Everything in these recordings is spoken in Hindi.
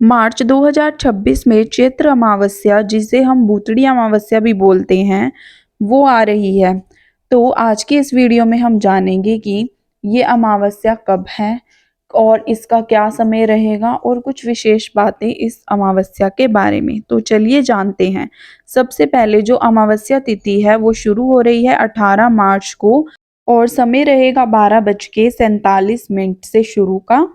मार्च 2026 में चैत्र अमावस्या, जिसे हम भूतड़ी अमावस्या भी बोलते हैं, वो आ रही है। तो आज की इस वीडियो में हम जानेंगे कि ये अमावस्या कब है और इसका क्या समय रहेगा और कुछ विशेष बातें इस अमावस्या के बारे में। तो चलिए जानते हैं। सबसे पहले जो अमावस्या तिथि है वो शुरू हो रही है 18 मार्च को और समय रहेगा 12:47 से शुरू का।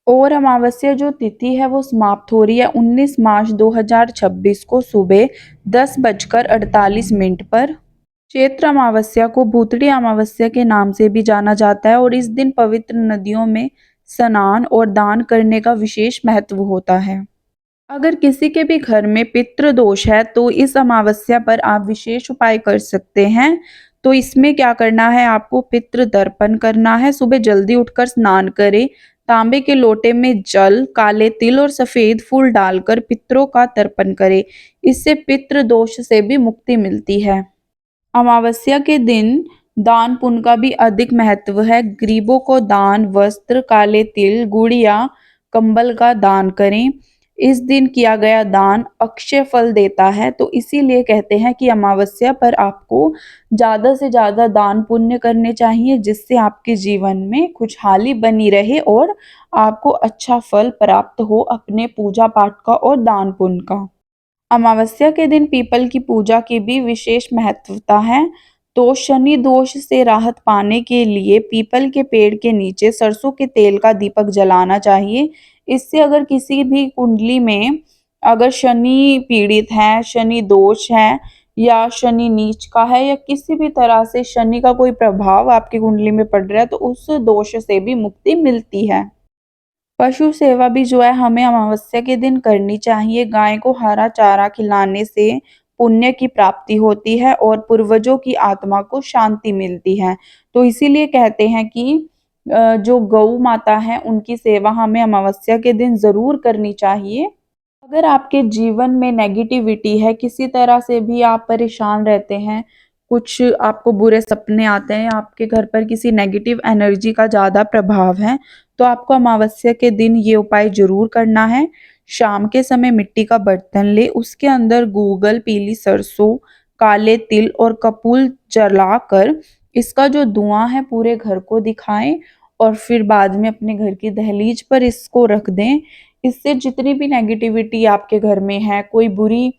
और अमावस्या जो तिथि है वो समाप्त हो रही है 19 मार्च 2026 को सुबह 10:48 पर। चैत्र अमावस्या को भूतड़ी अमावस्या के नाम से भी जाना जाता है और इस दिन पवित्र नदियों में स्नान और दान करने का विशेष महत्व होता है। अगर किसी के भी घर में पितृ दोष है तो इस अमावस्या पर आप विशेष उपाय कर सकते हैं। तो इसमें क्या करना है, आपको पितृ तर्पण करना है। सुबह जल्दी उठकर स्नान करें, तांबे के लोटे में जल, काले तिल और सफेद फूल डालकर पितरों का तर्पण करें। इससे पितृ दोष से भी मुक्ति मिलती है। अमावस्या के दिन दान पुण्य का भी अधिक महत्व है। गरीबों को दान, वस्त्र, काले तिल, गुड़ या कंबल का दान करें। इस दिन किया गया दान अक्षय फल देता है। तो इसीलिए कहते हैं कि अमावस्या पर आपको ज़्यादा से ज़्यादा दान पुण्य करने चाहिए, जिससे आपके जीवन में खुशहाली बनी रहे और आपको अच्छा फल प्राप्त हो अपने पूजा पाठ का और दान पुण्य का। अमावस्या के दिन पीपल की पूजा की भी विशेष महत्वता है। तो शनि दोष से राहत पाने के लिए पीपल के पेड़ के नीचे सरसों के तेल का दीपक जलाना चाहिए। इससे अगर किसी भी कुंडली में अगर शनि पीड़ित है, शनि दोष है या शनि नीच का है या किसी भी तरह से शनि का कोई प्रभाव आपकी कुंडली में पड़ रहा है, तो उस दोष से भी मुक्ति मिलती है। पशु सेवा भी जो है हमें अमावस्या के दिन करनी चाहिए। गाय को हरा चारा खिलाने से पुण्य की प्राप्ति होती है और पूर्वजों की आत्मा को शांति मिलती है। तो इसीलिए कहते हैं कि जो गौ माता है उनकी सेवा हमें अमावस्या के दिन जरूर करनी चाहिए। अगर आपके जीवन में नेगेटिविटी है, किसी तरह से भी आप परेशान रहते हैं, कुछ आपको बुरे सपने आते हैं, आपके घर पर किसी नेगेटिव एनर्जी का ज़्यादा प्रभाव है, तो आपको अमावस्या के दिन ये उपाय जरूर करना है। शाम के समय मिट्टी का बर्तन ले, उसके अंदर गूगल, पीली सरसों, काले तिल और कपूर जलाकर इसका जो धुआं है पूरे घर को दिखाएं और फिर बाद में अपने घर की दहलीज पर इसको रख दें। इससे जितनी भी नेगेटिविटी आपके घर में है, कोई बुरी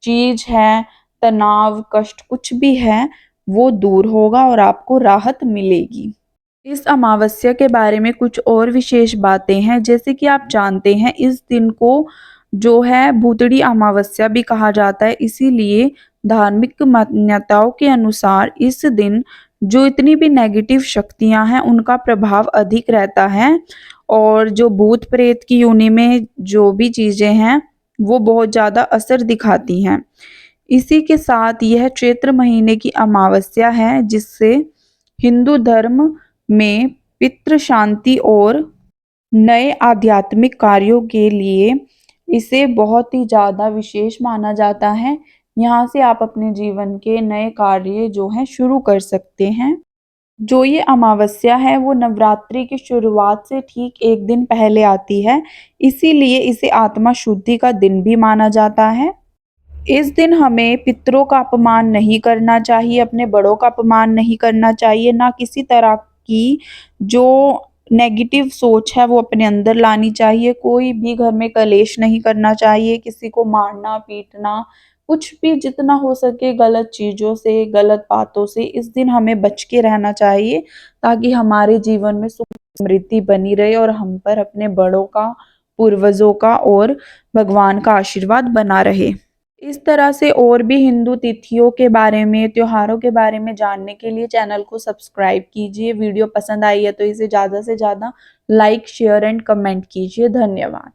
चीज है, तनाव, कष्ट कुछ भी है, वो दूर होगा और आपको राहत मिलेगी। इस अमावस्या के बारे में कुछ और विशेष बातें हैं, जैसे कि आप जानते हैं इस दिन को जो है भूतड़ी अमावस्या भी कहा जाता है। इसीलिए धार्मिक मान्यताओं के अनुसार इस दिन जो इतनी भी नेगेटिव शक्तियां हैं उनका प्रभाव अधिक रहता है और जो भूत प्रेत की योनि में जो भी चीजें हैं वो बहुत ज्यादा असर दिखाती हैं। इसी के साथ यह चैत्र महीने की अमावस्या है, जिससे हिंदू धर्म में पितृ शांति और नए आध्यात्मिक कार्यों के लिए इसे बहुत ही ज़्यादा विशेष माना जाता है। यहाँ से आप अपने जीवन के नए कार्य जो हैं शुरू कर सकते हैं। जो ये अमावस्या है वो नवरात्रि की शुरुआत से ठीक एक दिन पहले आती है, इसीलिए इसे आत्मा शुद्धि का दिन भी माना जाता है। इस दिन हमें पितरों का अपमान नहीं करना चाहिए, अपने बड़ों का अपमान नहीं करना चाहिए, ना किसी तरह की जो नेगेटिव सोच है वो अपने अंदर लानी चाहिए। कोई भी घर में कलेश नहीं करना चाहिए, किसी को मारना पीटना, कुछ भी जितना हो सके गलत चीज़ों से, गलत बातों से इस दिन हमें बच के रहना चाहिए, ताकि हमारे जीवन में सुख समृद्धि बनी रहे और हम पर अपने बड़ों का, पूर्वजों का और भगवान का आशीर्वाद बना रहे। इस तरह से और भी हिंदू तिथियों के बारे में, त्योहारों के बारे में जानने के लिए चैनल को सब्सक्राइब कीजिए। वीडियो पसंद आई है तो इसे ज़्यादा से ज़्यादा लाइक, शेयर एंड कमेंट कीजिए। धन्यवाद।